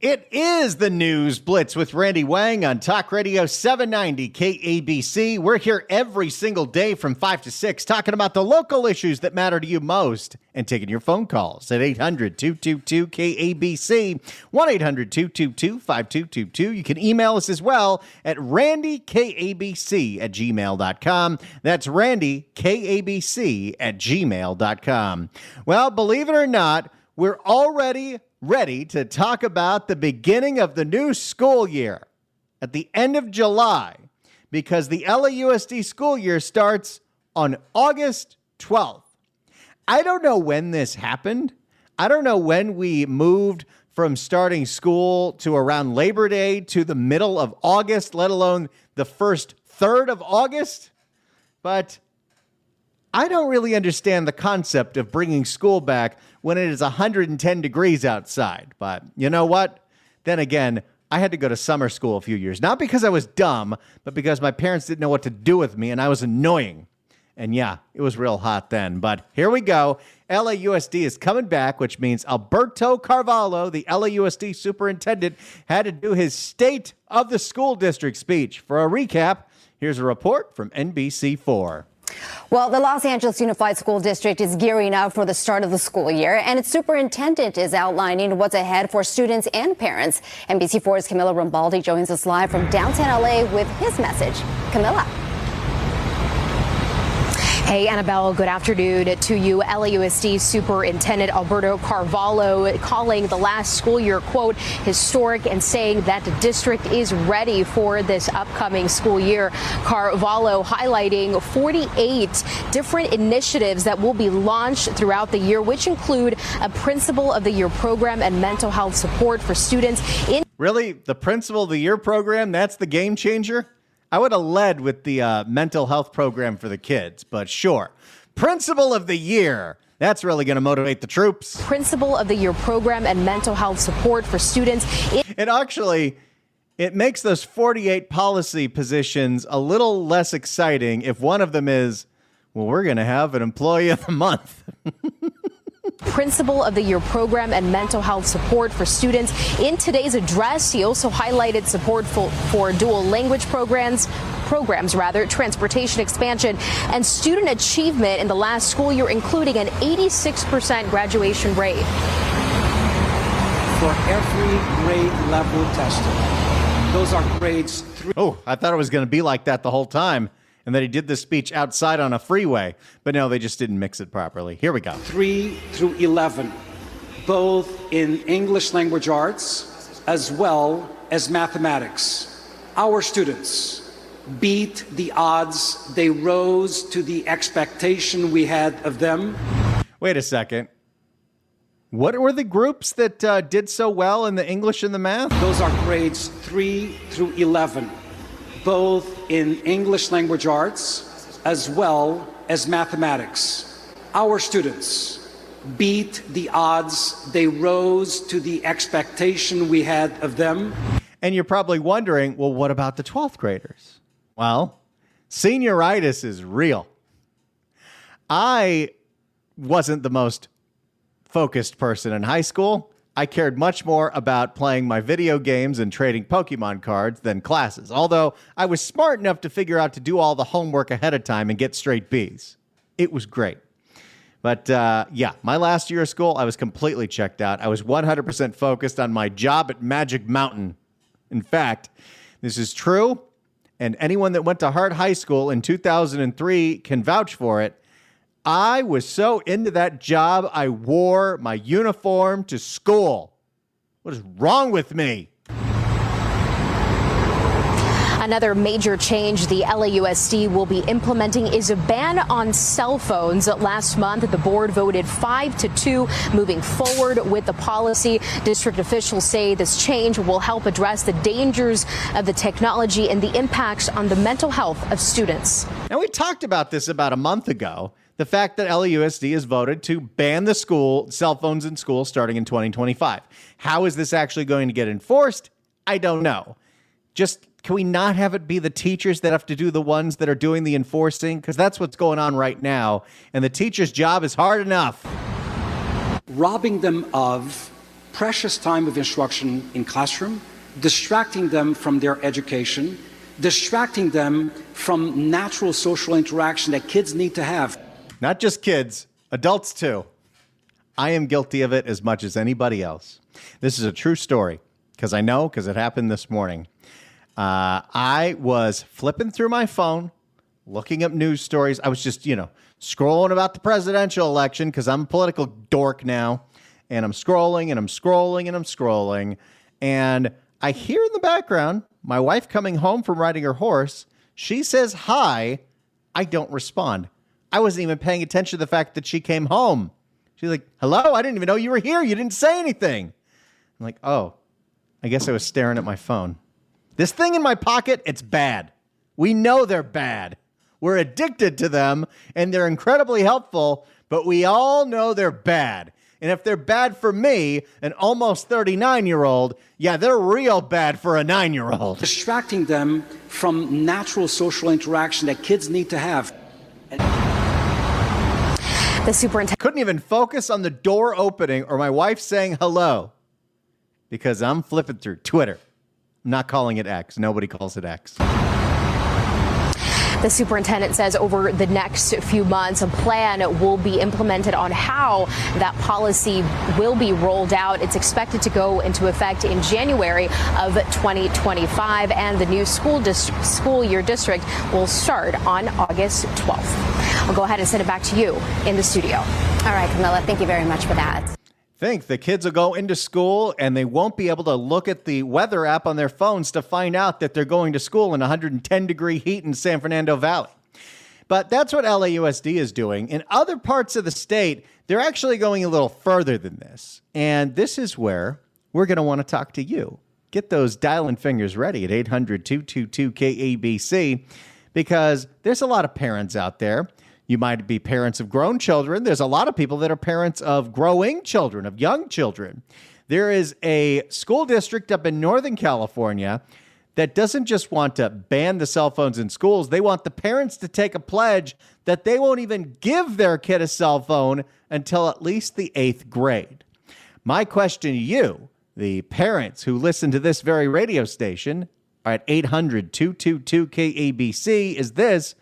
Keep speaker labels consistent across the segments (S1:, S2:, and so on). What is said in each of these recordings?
S1: It is the News Blitz with Randy Wang on Talk Radio 790 KABC. We're here every single day from 5 to 6 talking about the local issues that matter to you most and taking your phone calls at 800-222-KABC, 1-800-222-5222. You can email us as well at randykabc@gmail.com. That's randykabc@gmail.com. Well, believe it or not, we're already ready to talk about the beginning of the new school year at the end of July, because the LAUSD school year starts on August 12th. I don't know when this happened. I don't know when we moved from starting school to around Labor Day to the middle of August, let alone the first third of August. But I don't really understand the concept of bringing school back when it is 110 degrees outside. But you know what? Then again, I had to go to summer school a few years, not because I was dumb, but because my parents didn't know what to do with me and I was annoying. And yeah, it was real hot then. But here we go. LAUSD is coming back, which means Alberto Carvalho, the LAUSD superintendent, had to do his State of the School District speech. For a recap, here's a report from NBC4.
S2: Well, the Los Angeles Unified School District is gearing up for the start of the school year, and its superintendent is outlining what's ahead for students and parents. NBC4's Camila Rambaldi joins us live from downtown LA with his message. Camila.
S3: Hey, Annabelle, good afternoon to you. LAUSD Superintendent Alberto Carvalho calling the last school year, quote, historic, and saying that the district is ready for this upcoming school year. Carvalho highlighting 48 different initiatives that will be launched throughout the year, which include a Principal of the Year program and mental health support for students.
S1: Really? The Principal of the Year program? That's the game changer? I would have led with the mental health program for the kids, but sure. Principal of the Year. That's really going to motivate the troops.
S3: Principal of the Year program and mental health support for students.
S1: It makes those 48 policy positions a little less exciting if one of them is, well, we're going to have an Employee of the Month.
S3: Principal of the Year program and mental health support for students. In today's address, he also highlighted support for dual language programs, transportation expansion, and student achievement in the last school year, including an 86% graduation rate.
S4: For every grade level tested, those are grades 3.
S1: Oh, I thought it was going to be like that the whole time, and that he did this speech outside on a freeway. But no, they just didn't mix it properly. Here we go.
S4: 3 through 11, both in English language arts as well as mathematics. Our students beat the odds. They rose to the expectation we had of them.
S1: Wait a second. What were the groups that did so well in the English and the math?
S4: Those are grades 3 through 11. Both in English language arts as well as mathematics. Our students beat the odds. They rose to the expectation we had of them.
S1: And you're probably wondering, well, what about the 12th graders? Well, senioritis is real. I wasn't the most focused person in high school. I cared much more about playing my video games and trading Pokemon cards than classes, although I was smart enough to figure out to do all the homework ahead of time and get straight B's. It was great. But yeah, my last year of school, I was completely checked out. I was 100% focused on my job at Magic Mountain. In fact, this is true, and anyone that went to Hart High School in 2003 can vouch for it. I was so into that job, I wore my uniform to school. What is wrong with me?
S3: Another major change the LAUSD will be implementing is a ban on cell phones. Last month, the board voted 5-2 moving forward with the policy. District officials say this change will help address the dangers of the technology and the impacts on the mental health of students.
S1: Now, we talked about this about a month ago. The fact that LAUSD has voted to ban the cell phones in school starting in 2025. How is this actually going to get enforced? I don't know. Just can we not have it be the teachers that have to do the ones that are doing the enforcing? Because that's what's going on right now. And the teacher's job is hard enough.
S4: Robbing them of precious time of instruction in classroom, distracting them from their education, distracting them from natural social interaction that kids need to have.
S1: Not just kids, adults too. I am guilty of it as much as anybody else. This is a true story because it happened this morning. I was flipping through my phone, looking up news stories. I was just, scrolling about the presidential election because I'm a political dork now. And I'm scrolling and I'm scrolling and I'm scrolling. And I hear in the background my wife coming home from riding her horse. She says hi. I don't respond. I wasn't even paying attention to the fact that she came home. She's like, hello, I didn't even know you were here. You didn't say anything. I'm like, oh, I guess I was staring at my phone. This thing in my pocket, it's bad. We know they're bad. We're addicted to them, and they're incredibly helpful, but we all know they're bad. And if they're bad for me, an almost 39-year-old, yeah, they're real bad for a 9-year-old.
S4: Distracting them from natural social interaction that kids need to have.
S3: The superintendent
S1: Couldn't even focus on the door opening or my wife saying hello because I'm flipping through Twitter. I'm not calling it X. Nobody calls it X.
S3: The superintendent says over the next few months, a plan will be implemented on how that policy will be rolled out. It's expected to go into effect in January of 2025, and the new school year district will start on August 12th. I'll go ahead and send it back to you in the studio.
S2: All right, Camilla, thank you very much for that.
S1: Think the kids will go into school and they won't be able to look at the weather app on their phones to find out that they're going to school in 110-degree heat in San Fernando Valley. But that's what LAUSD is doing. In other parts of the state, they're actually going a little further than this. And this is where we're going to want to talk to you. Get those dial-in fingers ready at 800-222-KABC because there's a lot of parents out there. You might be parents of grown children. There's a lot of people that are parents of growing children, of young children. There is a school district up in Northern California that doesn't just want to ban the cell phones in schools. They want the parents to take a pledge that they won't even give their kid a cell phone until at least the 8th grade. My question to you, the parents who listen to this very radio station, are at 800-222-KABC, is this: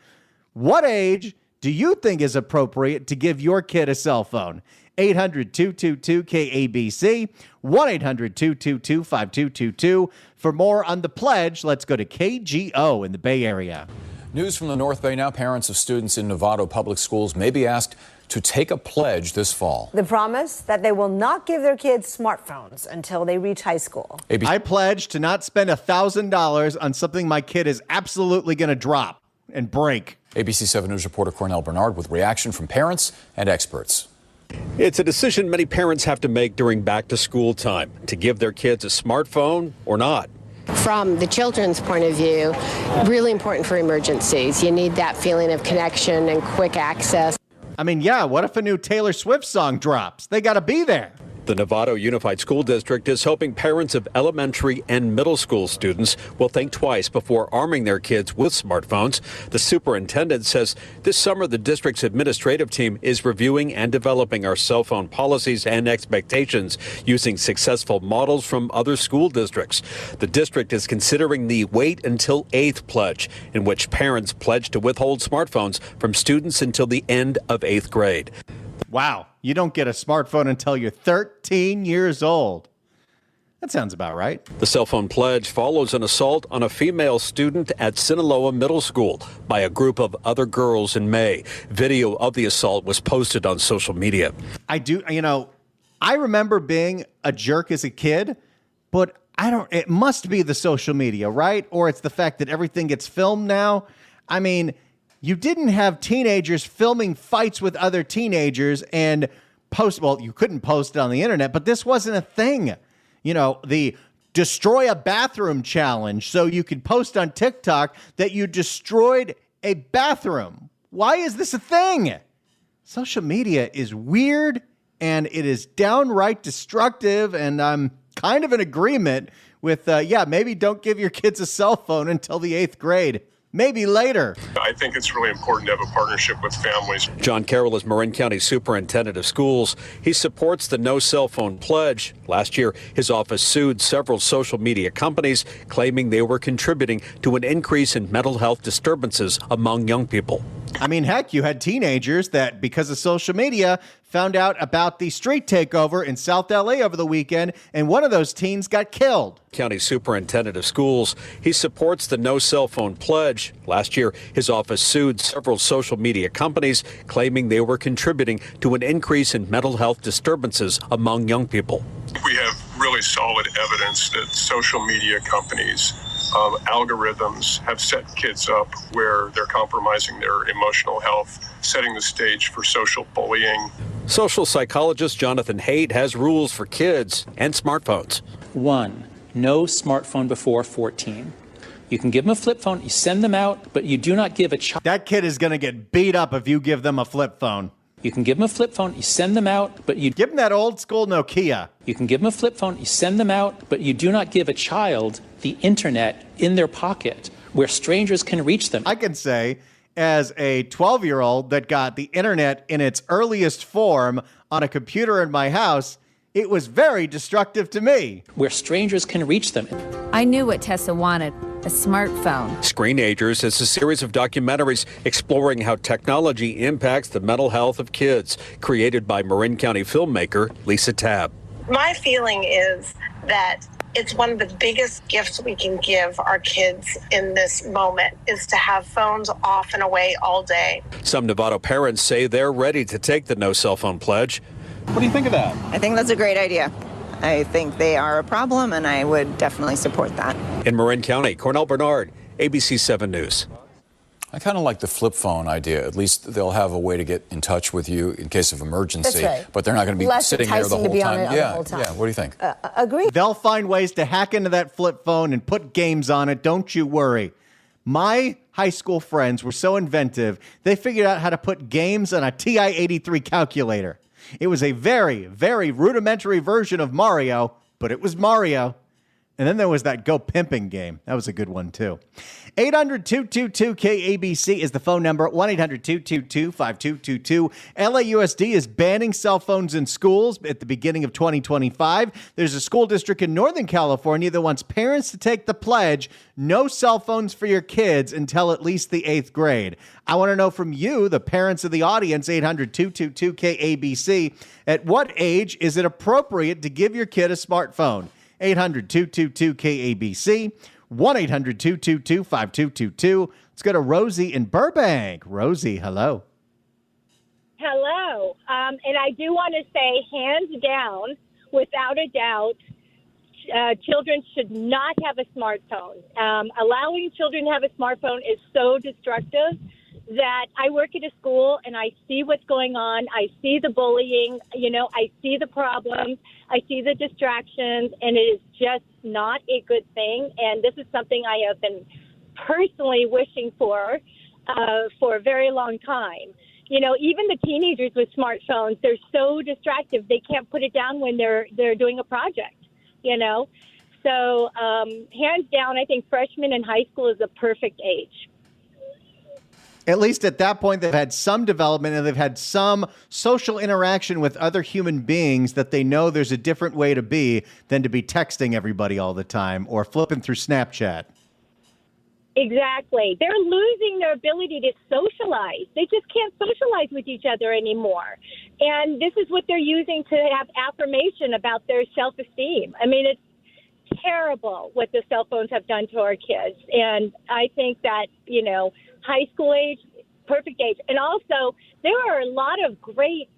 S1: what age do you think is appropriate to give your kid a cell phone? 800-222-KABC, 1-800-222-5222. For more on the pledge, let's go to KGO in the Bay Area.
S5: News from the North Bay now. Parents of students in Novato public schools may be asked to take a pledge this fall.
S6: The promise that they will not give their kids smartphones until they reach high school.
S1: I pledge to not spend $1,000 on something my kid is absolutely going to drop and break.
S5: ABC 7 News reporter Cornell Bernard with reaction from parents and experts.
S7: It's a decision many parents have to make during back-to-school time, to give their kids a smartphone or not.
S8: From the children's point of view, really important for emergencies. You need that feeling of connection and quick access.
S1: I mean, yeah, what if a new Taylor Swift song drops? They got to be there.
S7: The Novato Unified School District is hoping parents of elementary and middle school students will think twice before arming their kids with smartphones. The superintendent says this summer the district's administrative team is reviewing and developing our cell phone policies and expectations using successful models from other school districts. The district is considering the Wait Until 8th pledge, in which parents pledge to withhold smartphones from students until the end of 8th grade.
S1: Wow, you don't get a smartphone until you're 13 years old. That sounds about right.
S7: The cell phone pledge follows an assault on a female student at Sinaloa Middle School by a group of other girls in May. Video of the assault was posted on social media.
S1: I remember being a jerk as a kid, but it must be the social media, right? Or it's the fact that everything gets filmed now. I mean, you didn't have teenagers filming fights with other teenagers and you couldn't post it on the internet, but this wasn't a thing. The destroy a bathroom challenge, so you could post on TikTok that you destroyed a bathroom. Why is this a thing? Social media is weird and it is downright destructive, and I'm kind of in agreement with, maybe don't give your kids a cell phone until the 8th grade. maybe later.
S9: I think it's really important to have a partnership with families.
S7: John Carroll is Marin County Superintendent of Schools. He supports the No Cell Phone Pledge. Last year, his office sued several social media companies, claiming they were contributing to an increase in mental health disturbances among young people.
S1: I mean, heck, you had teenagers that, because of social media, found out about the street takeover in South LA over the weekend, and one of those teens got killed.
S7: County Superintendent of Schools. He supports the No Cell Phone Pledge. Last year, his office sued several social media companies, claiming they were contributing to an increase in mental health disturbances among young people.
S9: We have really solid evidence that social media companies, algorithms have set kids up where they're compromising their emotional health, setting the stage for social bullying.
S7: Social psychologist Jonathan Haidt has rules for kids and smartphones.
S10: 1, no smartphone before 14. You can give them a flip phone, you send them out, but you do not give a child.
S1: That kid is going to get beat up if you give them a flip phone.
S10: You can give them a flip phone, you send them out, but you
S1: give them that old school Nokia.
S10: You can give them a flip phone, you send them out, but you do not give a child the internet in their pocket where strangers can reach them.
S1: I can say, as a 12-year-old that got the internet in its earliest form on a computer in my house, it was very destructive to me.
S10: Where strangers can reach them.
S11: I knew what Tessa wanted. A smartphone.
S7: Screenagers is a series of documentaries exploring how technology impacts the mental health of kids, created by Marin County filmmaker Lisa Tabb.
S12: My feeling is that it's one of the biggest gifts we can give our kids in this moment is to have phones off and away all day.
S7: Some Novato parents say they're ready to take the No Cell Phone Pledge.
S13: What do you think of that?
S14: I think that's a great idea. I think they are a problem, and I would definitely support that.
S7: In Marin County, Cornell Bernard, ABC 7 News.
S5: I kind of like the flip phone idea. At least they'll have a way to get in touch with you in case of emergency.
S6: That's right.
S5: But they're not going to be
S6: Less
S5: sitting there the
S6: enticing to
S5: whole
S6: be on
S5: time.
S6: it the whole time.
S5: Yeah. What do you think?
S6: Agree.
S1: They'll find ways to hack into that flip phone and put games on it. Don't you worry. My high school friends were so inventive, they figured out how to put games on a TI-83 calculator. It was a very, very rudimentary version of Mario, but it was Mario. And then there was that Go Pimping game. That was a good one, too. 800-222-KABC is the phone number. 1-800-222-5222. LAUSD is banning cell phones in schools at the beginning of 2025. There's a school district in Northern California that wants parents to take the pledge, no cell phones for your kids until at least the 8th grade. I want to know from you, the parents of the audience, 800-222-KABC, at what age is it appropriate to give your kid a smartphone? 800-222-KABC, 1-800-222-5222. Let's go to Rosie in Burbank. Rosie, hello.
S15: Hello. And I do want to say, hands down, without a doubt, children should not have a smartphone. Allowing children to have a smartphone is so destructive that I work at a school and I see what's going on. I see the bullying, I see the problems, I see the distractions, and it is just not a good thing. And this is something I have been personally wishing for a very long time. Even the teenagers with smartphones, they're so distracted. They can't put it down when they're doing a project, So hands down, I think freshman in high school is the perfect age.
S1: At least at that point, they've had some development and they've had some social interaction with other human beings that they know there's a different way to be than to be texting everybody all the time or flipping through Snapchat.
S15: Exactly. They're losing their ability to socialize. They just can't socialize with each other anymore. And this is what they're using to have affirmation about their self-esteem. I mean, it's terrible what the cell phones have done to our kids. And I think that, high school age, perfect age. And also, there are a lot of great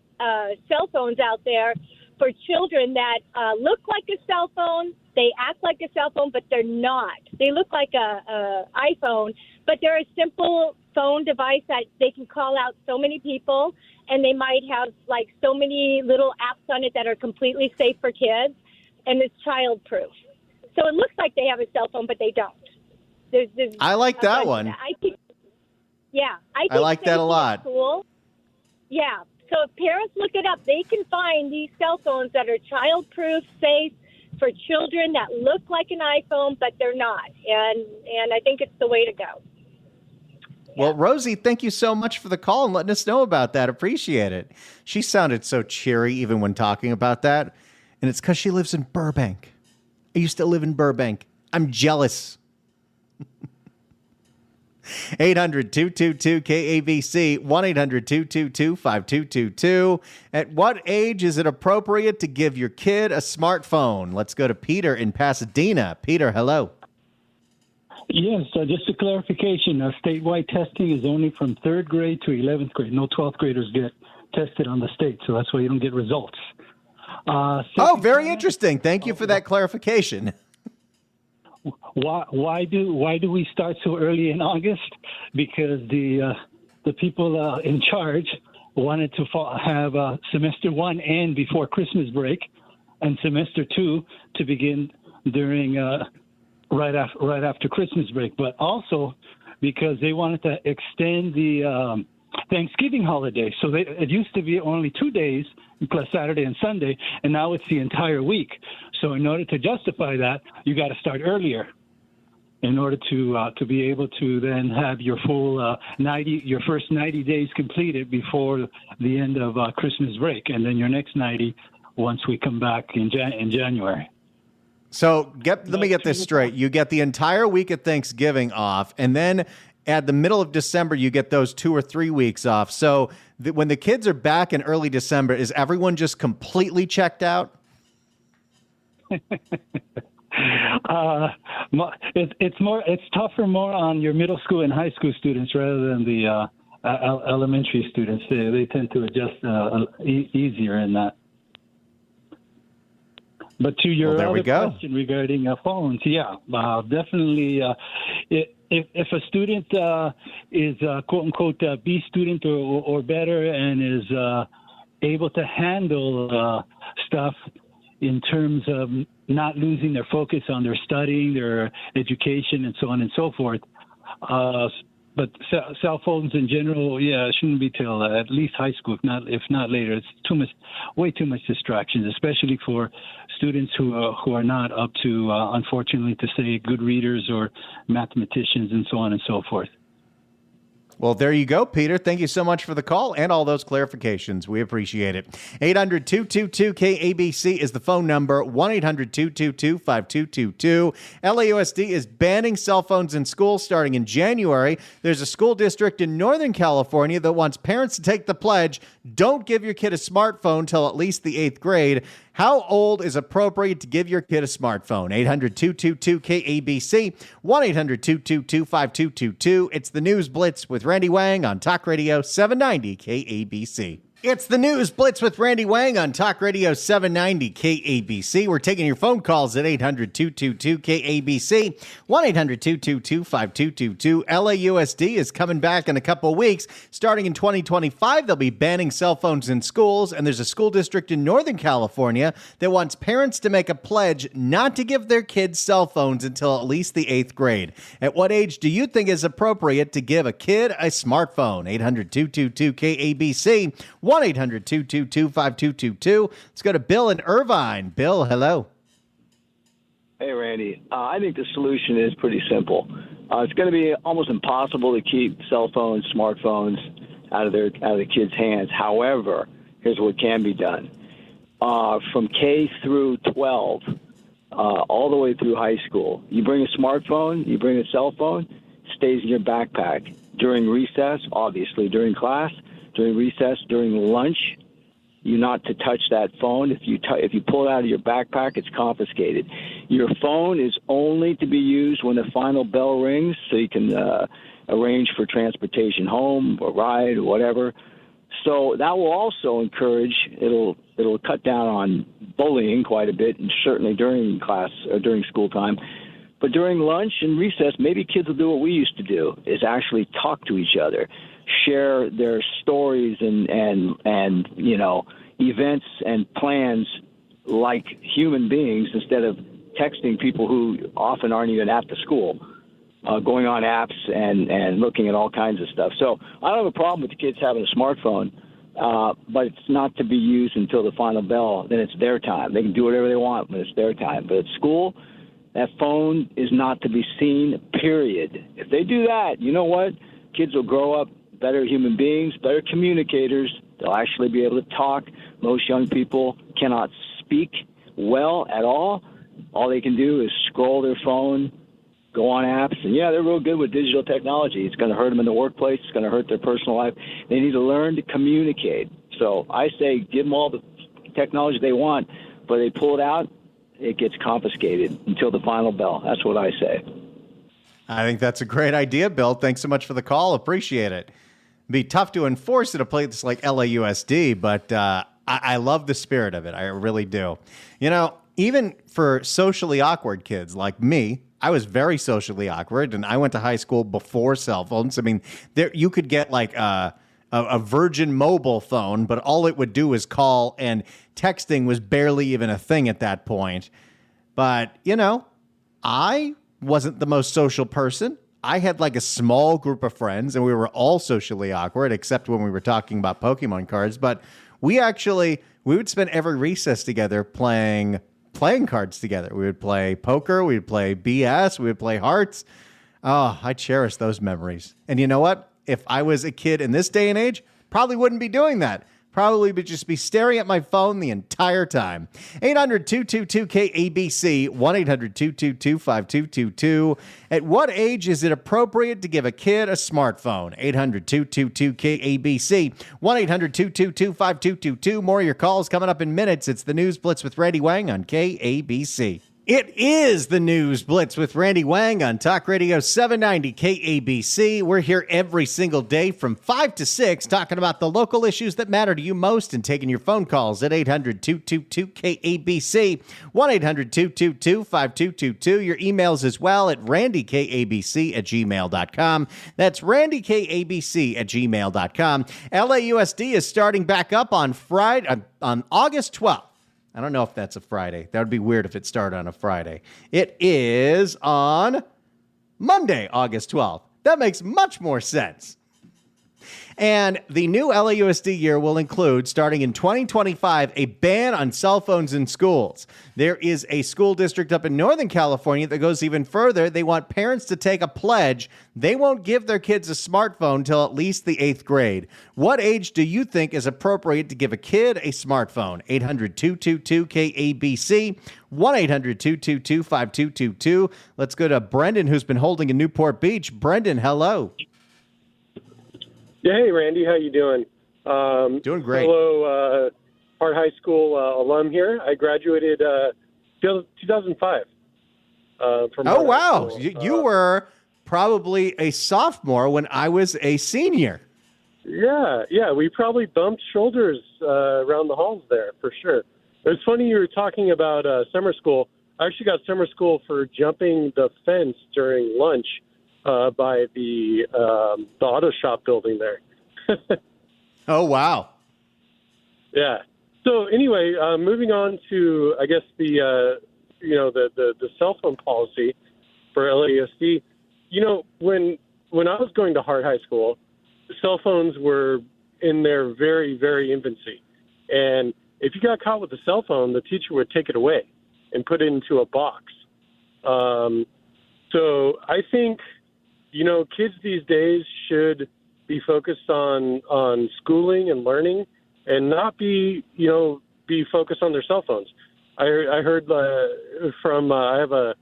S15: cell phones out there for children that look like a cell phone. They act like a cell phone, but they're not. They look like a iPhone, but they're a simple phone device that they can call out so many people, and they might have like so many little apps on it that are completely safe for kids, and it's child-proof. So it looks like they have a cell phone, but they don't. There's
S1: I like that one.
S15: I
S1: like that a lot.
S15: Cool. Yeah. So if parents look it up, they can find these cell phones that are child-proof, safe for children that look like an iPhone, but they're not. And I think it's the way to go.
S1: Well, Rosie, thank you so much for the call and letting us know about that. Appreciate it. She sounded so cheery even when talking about that. And it's because she lives in Burbank. I used to live in Burbank. I'm jealous. 800-222-KABC, 1-800-222-5222. At what age is it appropriate to give your kid a smartphone? Let's go to Peter in Pasadena. Peter, hello.
S13: Yes, just a clarification. Statewide testing is only from 3rd grade to 11th grade. No 12th graders get tested on the state, so that's why you don't get results.
S1: Very interesting. Thank you for that clarification.
S13: Why do we start so early in August? Because the people in charge wanted to have semester 1 end before Christmas break, and semester 2 to begin during right after Christmas break. But also because they wanted to extend the Thanksgiving holiday. So it used to be only 2 days plus Saturday and Sunday, and now it's the entire week. So in order to justify that, you got to start earlier in order to be able to then have your full your first 90 days completed before the end of Christmas break, and then your next 90 once we come back in January.
S1: So let me get this straight. You get the entire week of Thanksgiving off, and then at the middle of December, you get those 2 or 3 weeks off. So when the kids are back in early December, is everyone just completely checked out?
S13: It's tougher more on your middle school and high school students rather than the elementary students. They tend to adjust easier in that. But to your other question regarding phones, definitely. If a student is quote unquote B student or better and is able to handle stuff in terms of not losing their focus on their studying, their education, and so on and so forth. But cell phones in general, it shouldn't be till at least high school, if not later. It's way too much distractions, especially for students who are not up to, unfortunately, to say good readers or mathematicians and so on and so forth.
S1: Well, there you go, Peter. Thank you so much for the call and all those clarifications. We appreciate it. 800-222-KABC is the phone number, 1-800-222-5222. LAUSD is banning cell phones in schools starting in January. There's a school district in Northern California that wants parents to take the pledge, don't give your kid a smartphone till at least the 8th grade. How old is appropriate to give your kid a smartphone? 800-222-KABC, 1-800-222-5222. It's the News Blitz with Randy Wang on Talk Radio 790 KABC. It's the News Blitz with Randy Wang on Talk Radio 790 KABC. We're taking your phone calls at 800-222-KABC, 1-800-222-5222. LAUSD is coming back in a couple of weeks. Starting in 2025, they'll be banning cell phones in schools, and there's a school district in Northern California that wants parents to make a pledge not to give their kids cell phones until at least the 8th grade. At what age do you think is appropriate to give a kid a smartphone? 800-222-KABC, 1-800-222-5222. Let's go to Bill in Irvine. Bill, hello.
S16: Hey, Randy. I think the solution is pretty simple. It's going to be almost impossible to keep cell phones, smartphones out of the kids' hands. However, here's what can be done. From K through 12, all the way through high school, you bring a smartphone, you bring a cell phone, stays in your backpack. During recess, obviously, during class, during recess, during lunch, you're not to touch that phone. If you pull it out of your backpack, it's confiscated. Your phone is only to be used when the final bell rings, so you can arrange for transportation home, or ride, or whatever. So that will also encourage. It'll cut down on bullying quite a bit, and certainly during class or during school time. But during lunch and recess, maybe kids will do what we used to do: is actually talk to each other, share their stories and events and plans like human beings instead of texting people who often aren't even at the school, going on apps and looking at all kinds of stuff. So I don't have a problem with the kids having a smartphone, but it's not to be used until the final bell. Then it's their time. They can do whatever they want when it's their time. But at school, that phone is not to be seen, period. If they do that, you know what? kids will grow up better human beings, better communicators. They'll actually be able to talk. Most young people cannot speak well at all. All they can do is scroll their phone, go on apps, and yeah, they're real good with digital technology. It's going to hurt them in the workplace. It's going to hurt their personal life. They need to learn to communicate. So I say give them all the technology they want, but they pull it out, it gets confiscated until the final bell. That's what I say.
S1: I think that's a great idea, Bill. Thanks so much for the call. Appreciate it. It'd be tough to enforce at a place like LAUSD, but I love the spirit of it. I really do. You know, even for socially awkward kids like me, I was very socially awkward, and I went to high school before cell phones. I mean, you could get like a Virgin mobile phone, but all it would do was call, and texting was barely even a thing at that point. But, you know, I wasn't the most social person. I had like a small group of friends, and we were all socially awkward, except when we were talking about Pokemon cards. But we would spend every recess together playing cards together. We would play poker, we would play BS, we would play hearts. Oh, I cherish those memories. And you know what? If I was a kid in this day and age, probably wouldn't be doing that. Probably would just be staring at my phone the entire time. 800-222-KABC, 1-800-222-5222. At what age is it appropriate to give a kid a smartphone? 800-222-KABC, 1-800-222-5222. More of your calls coming up in minutes. It's the News Blitz with Randy Wang on KABC. It is the News Blitz with Randy Wang on Talk Radio 790 KABC. We're here every single day from 5 to 6 talking about the local issues that matter to you most and taking your phone calls at 800-222-KABC, 1-800-222-5222. Your emails as well at randykabc@gmail.com. That's randykabc@gmail.com. LAUSD is starting back up on Friday, on August 12th. I don't know if that's a Friday. That would be weird if it started on a Friday. It is on Monday, August 12th. That makes much more sense. And the new LAUSD year will include, starting in 2025, a ban on cell phones in schools. There is a school district up in Northern California that goes even further. They want parents to take a pledge. They won't give their kids a smartphone until at least the 8th grade. What age do you think is appropriate to give a kid a smartphone? 800-222-KABC, 1-800-222-5222. Let's go to Brendan, who's been holding in Newport Beach. Brendan, hello.
S17: Yeah, hey, Randy, how you doing?
S1: Doing great.
S17: Hello, Hart High School alum here. I graduated 2005.
S1: Oh, wow. You were probably a sophomore when I was a senior.
S17: Yeah, we probably bumped shoulders around the halls there, for sure. It's funny you were talking about summer school. I actually got summer school for jumping the fence during lunch by the auto shop building there.
S1: Oh, wow.
S17: Yeah. So anyway, moving on to, I guess, the cell phone policy for LAUSD. You know, when I was going to Hart High School, cell phones were in their very, very infancy. And if you got caught with a cell phone, the teacher would take it away and put it into a box. So I think, you know, kids these days should be focused on schooling and learning and not be focused on their cell phones. I heard from I have a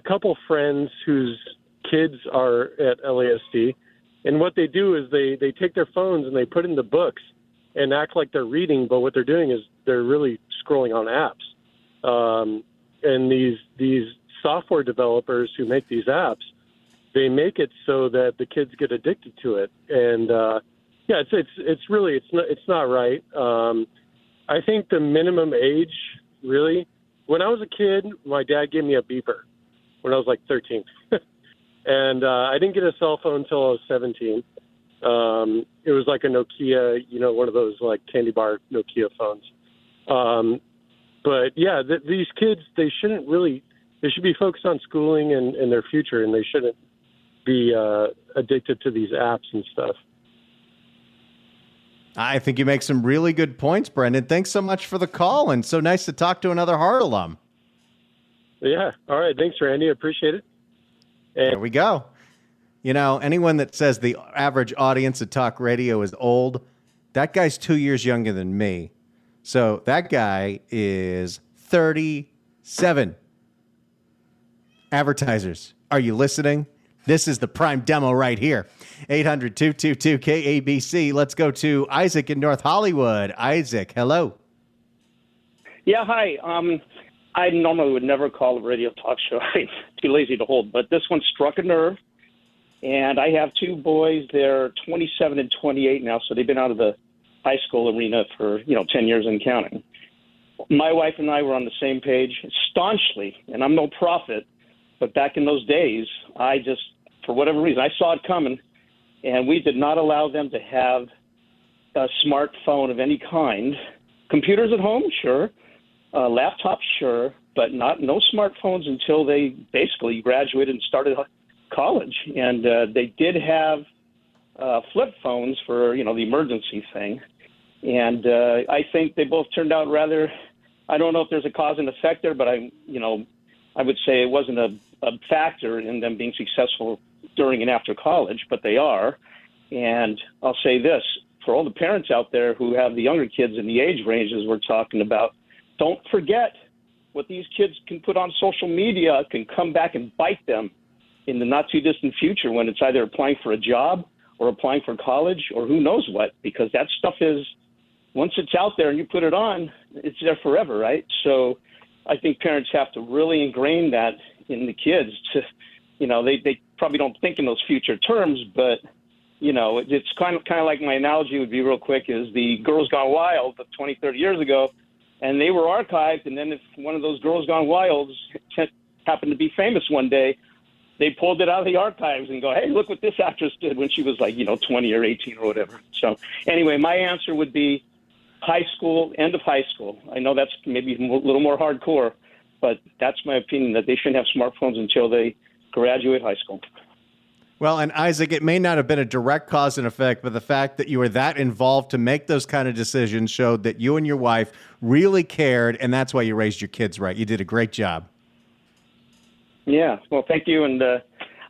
S17: couple friends whose kids are at LASD, and what they do is they take their phones and they put in the books and act like they're reading, but what they're doing is they're really scrolling on apps. And these software developers who make these apps, they make it so that the kids get addicted to it, and it's not right. I think the minimum age, really, when I was a kid, my dad gave me a beeper when I was like 13, and I didn't get a cell phone until I was 17. It was like a Nokia, one of those like candy bar Nokia phones. But yeah, these kids, they should be focused on schooling and their future, and they shouldn't be addicted to these apps and stuff.
S1: I think you make some really good points, Brendan. Thanks so much for the call, and so nice to talk to another Hart alum.
S17: Yeah. All right. Thanks, Randy. I appreciate it.
S1: There we go. You know, anyone that says the average audience of talk radio is old, that guy's 2 years younger than me. So that guy is 37. Advertisers, are you listening? This is the prime demo right here. 800-222-KABC. Let's go to Isaac in North Hollywood. Isaac, hello.
S18: Yeah, hi. I normally would never call a radio talk show. I'm too lazy to hold, but this one struck a nerve. And I have two boys. They're 27 and 28 now, so they've been out of the high school arena for, 10 years and counting. My wife and I were on the same page staunchly, and I'm no prophet, but back in those days, I just, for whatever reason, I saw it coming, and we did not allow them to have a smartphone of any kind. Computers at home, sure. Laptops, sure, but no smartphones until they basically graduated and started college. And they did have flip phones for, the emergency thing. And I think they both turned out rather, I don't know if there's a cause and effect there, but I would say it wasn't a factor in them being successful during and after college, but they are. And I'll say this, for all the parents out there who have the younger kids in the age ranges we're talking about, don't forget what these kids can put on social media can come back and bite them in the not-too-distant future when it's either applying for a job or applying for college or who knows what, because that stuff is, once it's out there and you put it on, it's there forever, right? So I think parents have to really ingrain that in the kids to, they probably don't think in those future terms, but, it's kind of like my analogy would be real quick is the Girls Gone Wild of 20, 30 years ago, and they were archived, and then if one of those Girls Gone Wilds happened to be famous one day, they pulled it out of the archives and go, hey, look what this actress did when she was 20 or 18 or whatever. So anyway, my answer would be high school, end of high school. I know that's maybe a little more hardcore, but that's my opinion, that they shouldn't have smartphones until they graduate high school.
S1: Well, and Isaac, it may not have been a direct cause and effect, but the fact that you were that involved to make those kind of decisions showed that you and your wife really cared, and that's why you raised your kids right. You did a great job.
S18: Yeah, well, thank you. And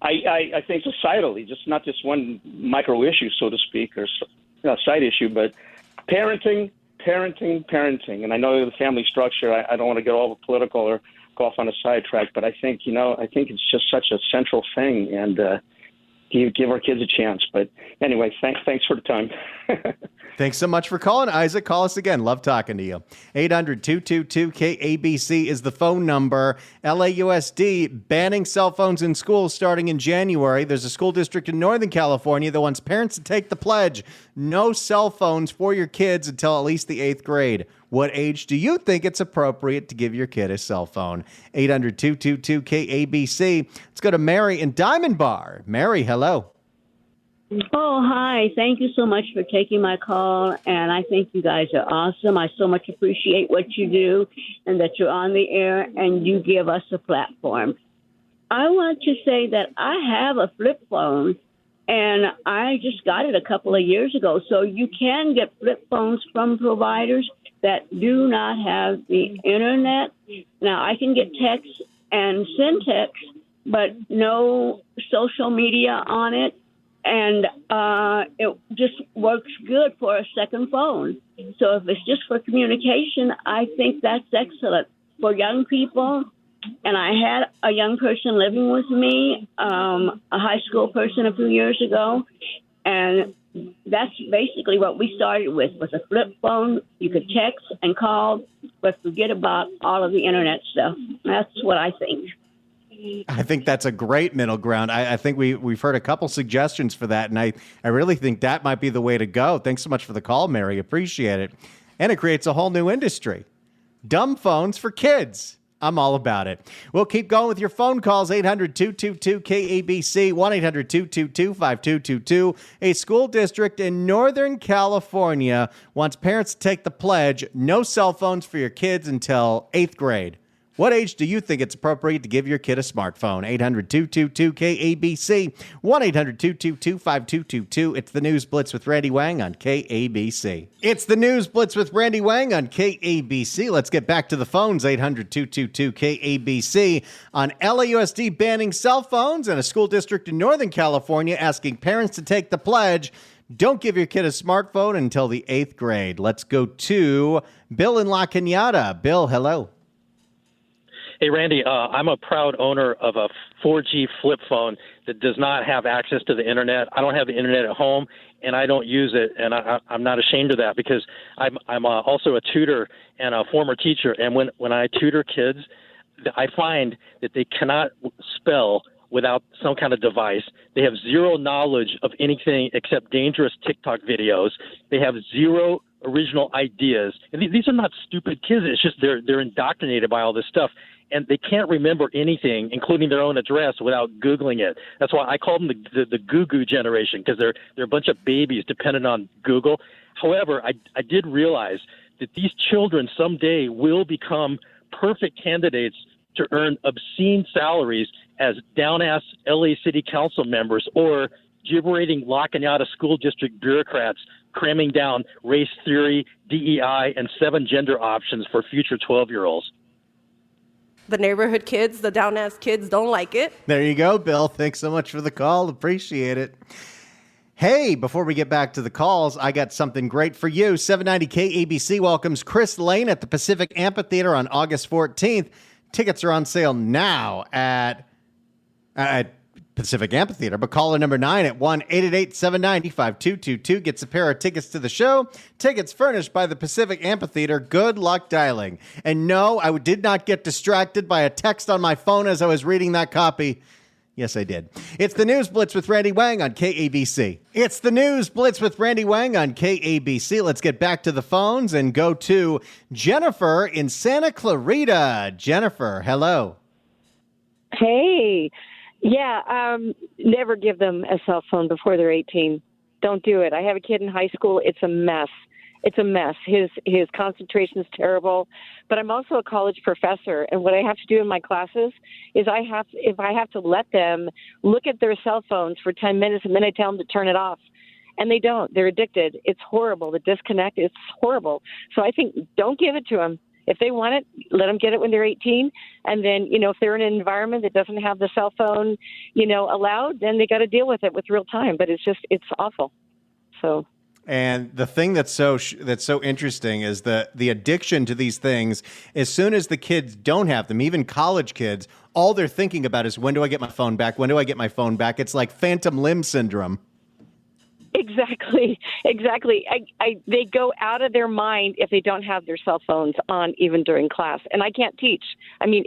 S18: I think societally, not just one micro issue, so to speak, or side issue, but parenting. And I know the family structure, I don't want to get all political or go off on a sidetrack, but I think it's just such a central thing, and give our kids a chance. But anyway, thanks for the time.
S1: Thanks so much for calling, Isaac. Call us again. Love talking to you. 800-222-KABC is the phone number. LAUSD banning cell phones in schools starting in January. There's a school district in Northern California that wants parents to take the pledge. No cell phones for your kids until at least the 8th grade. What age do you think it's appropriate to give your kid a cell phone? 800-222-KABC. Let's go to Mary in Diamond Bar. Mary, hello.
S19: Oh, hi. Thank you so much for taking my call. And I think you guys are awesome. I so much appreciate what you do and that you're on the air and you give us a platform. I want to say that I have a flip phone and I just got it a couple of years ago. So you can get flip phones from providers that do not have the internet. Now, I can get texts and send texts, but no social media on it. And it just works good for a second phone. So if it's just for communication, I think that's excellent. For young people, and I had a young person living with me, a high school person a few years ago, and that's basically what we started with, was a flip phone. You could text and call, but forget about all of the internet stuff. That's what I think.
S1: I think that's a great middle ground. I think we've heard a couple suggestions for that, and I really think that might be the way to go. Thanks so much for the call, Mary. Appreciate it. And it creates a whole new industry. Dumb phones for kids. I'm all about it. We'll keep going with your phone calls, 800-222-KABC, 1-800-222-5222. A school district in Northern California wants parents to take the pledge, no cell phones for your kids until 8th grade. What age do you think it's appropriate to give your kid a smartphone? 800-222-KABC, 1-800-222-5222. It's the News Blitz with Randy Wang on KABC. It's the News Blitz with Randy Wang on KABC. Let's get back to the phones. 800-222-KABC. On LAUSD banning cell phones and a school district in Northern California asking parents to take the pledge. Don't give your kid a smartphone until the 8th grade. Let's go to Bill in La Cañada. Bill, hello.
S20: Hey, Randy, I'm a proud owner of a 4G flip phone that does not have access to the Internet. I don't have the Internet at home, and I don't use it, and I'm not ashamed of that because I'm also a tutor and a former teacher, and when I tutor kids, I find that they cannot spell without some kind of device. They have zero knowledge of anything except dangerous TikTok videos. They have zero original ideas. And these are not stupid kids. It's just they're indoctrinated by all this stuff. And they can't remember anything, including their own address, without Googling it. That's why I call them the Goo-Goo generation, because they're a bunch of babies dependent on Google. However, I did realize that these children someday will become perfect candidates to earn obscene salaries as down-ass LA City Council members or gibberating La Cañada school district bureaucrats cramming down race theory, DEI, and 7 gender options for future 12-year-olds.
S21: The neighborhood kids, the down-ass kids don't like it.
S1: There you go, Bill. Thanks so much for the call. Appreciate it. Hey, before we get back to the calls, I got something great for you. 790 KABC welcomes Chris Lane at the Pacific Amphitheater on August 14th. Tickets are on sale now at Pacific Amphitheater, but caller number 9 at 1-888-790-5222 gets a pair of tickets to the show. Tickets furnished by the Pacific Amphitheater. Good luck dialing. And no, I did not get distracted by a text on my phone as I was reading that copy. Yes, I did. It's the News Blitz with Randy Wang on KABC. It's the News Blitz with Randy Wang on KABC. Let's get back to the phones and go to Jennifer in Santa Clarita. Jennifer, hello.
S22: Hey. Yeah, never give them a cell phone before they're 18. Don't do it. I have a kid in high school. It's a mess. It's a mess. His concentration is terrible. But I'm also a college professor, and what I have to do in my classes is if I have to let them look at their cell phones for 10 minutes, and then I tell them to turn it off. And they don't. They're addicted. It's horrible. The disconnect is horrible. So I think don't give it to them. If they want it, let them get it when they're 18. And then, if they're in an environment that doesn't have the cell phone, allowed, then they got to deal with it with real time. But it's awful. So.
S1: And the thing that's so interesting is the addiction to these things. As soon as the kids don't have them, even college kids, all they're thinking about is, when do I get my phone back? When do I get my phone back? It's like phantom limb syndrome.
S22: Exactly. They go out of their mind if they don't have their cell phones on, even during class. And I can't teach. I mean,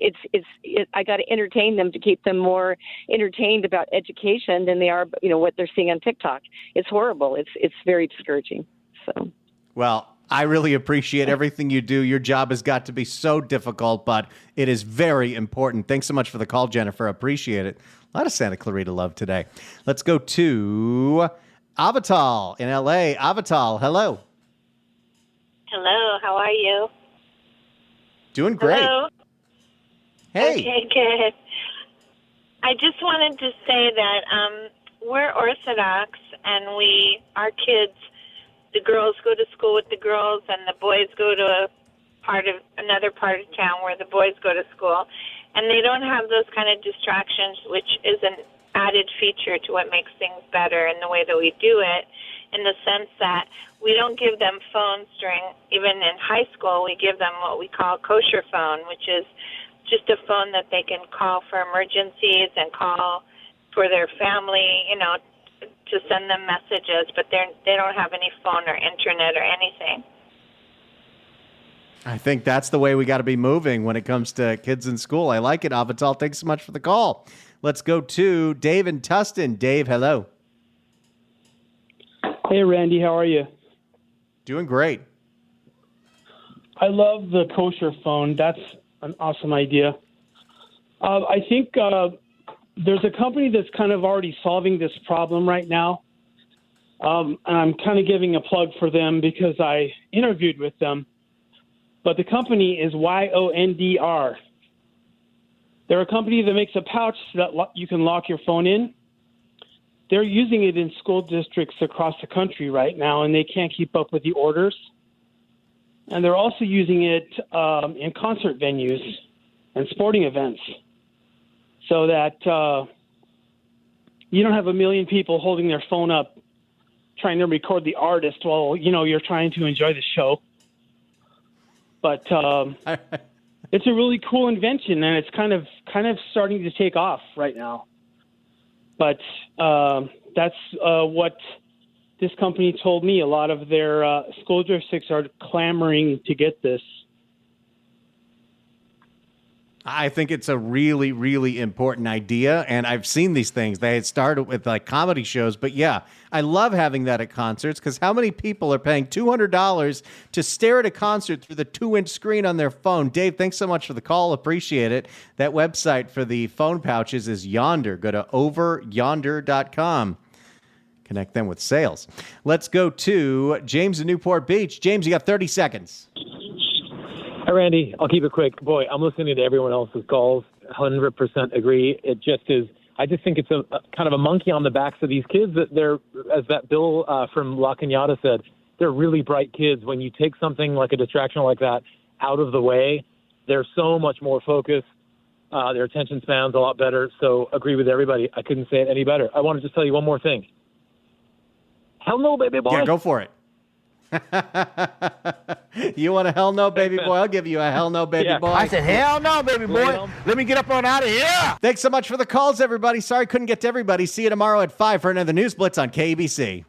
S22: I got to entertain them to keep them more entertained about education than they are, what they're seeing on TikTok. It's horrible. It's very discouraging. So.
S1: Well, I really appreciate everything you do. Your job has got to be so difficult, but it is very important. Thanks so much for the call, Jennifer. Appreciate it. A lot of Santa Clarita love today. Let's go to Avital in LA. Avital, hello.
S23: Hello, how are you?
S1: Doing great.
S23: Hello.
S1: Hey.
S23: Okay, good. I just wanted to say that we're Orthodox, and our kids, the girls go to school with the girls, and the boys go to another part of town where the boys go to school, and they don't have those kind of distractions, which is an added feature to what makes things better in the way that we do it, in the sense that we don't give them phones even in high school. We give them what we call a kosher phone, which is just a phone that they can call for emergencies and call for their family, to send them messages, but they don't have any phone or internet or anything.
S1: I think that's the way we got to be moving when it comes to kids in school. I like it, Avital. Thanks so much for the call. Let's go to Dave in Tustin. Dave, hello.
S24: Hey, Randy. How are you?
S1: Doing great.
S24: I love the kosher phone. That's an awesome idea. I think there's a company that's kind of already solving this problem right now. And I'm kind of giving a plug for them because I interviewed with them. But the company is Yondr. They're a company that makes a pouch that you can lock your phone in. They're using it in school districts across the country right now, and they can't keep up with the orders. And they're also using it in concert venues and sporting events so that you don't have a million people holding their phone up trying to record the artist while, you're trying to enjoy the show. But it's a really cool invention, and it's kind of starting to take off right now. But that's what this company told me. A lot of their school districts are clamoring to get this.
S1: I think it's a really, really important idea, and I've seen these things. They had started with like comedy shows, but yeah, I love having that at concerts because how many people are paying $200 to stare at a concert through the 2-inch screen on their phone? Dave, thanks so much for the call. Appreciate it. That website for the phone pouches is Yonder. Go to overyonder.com. Connect them with sales. Let's go to James in Newport Beach. James, you got 30 seconds.
S2: Hi, Randy. I'll keep it quick. Boy, I'm listening to everyone else's calls. 100% agree. It just is. I just think it's a kind of a monkey on the backs of these kids that they're, as that Bill from La Cañada said, they're really bright kids. When you take something like a distraction like that out of the way, they're so much more focused. Their attention span's a lot better. So agree with everybody. I couldn't say it any better. I want to just tell you one more thing. Hell no, baby boy.
S1: Yeah, go for it. You want a hell no, baby boy? I'll give you a hell no, baby boy.
S3: I said, hell no, baby boy. Let me get up on out of here.
S1: Thanks so much for the calls, everybody. Sorry couldn't get to everybody. See you tomorrow at 5 for another News Blitz on KBC.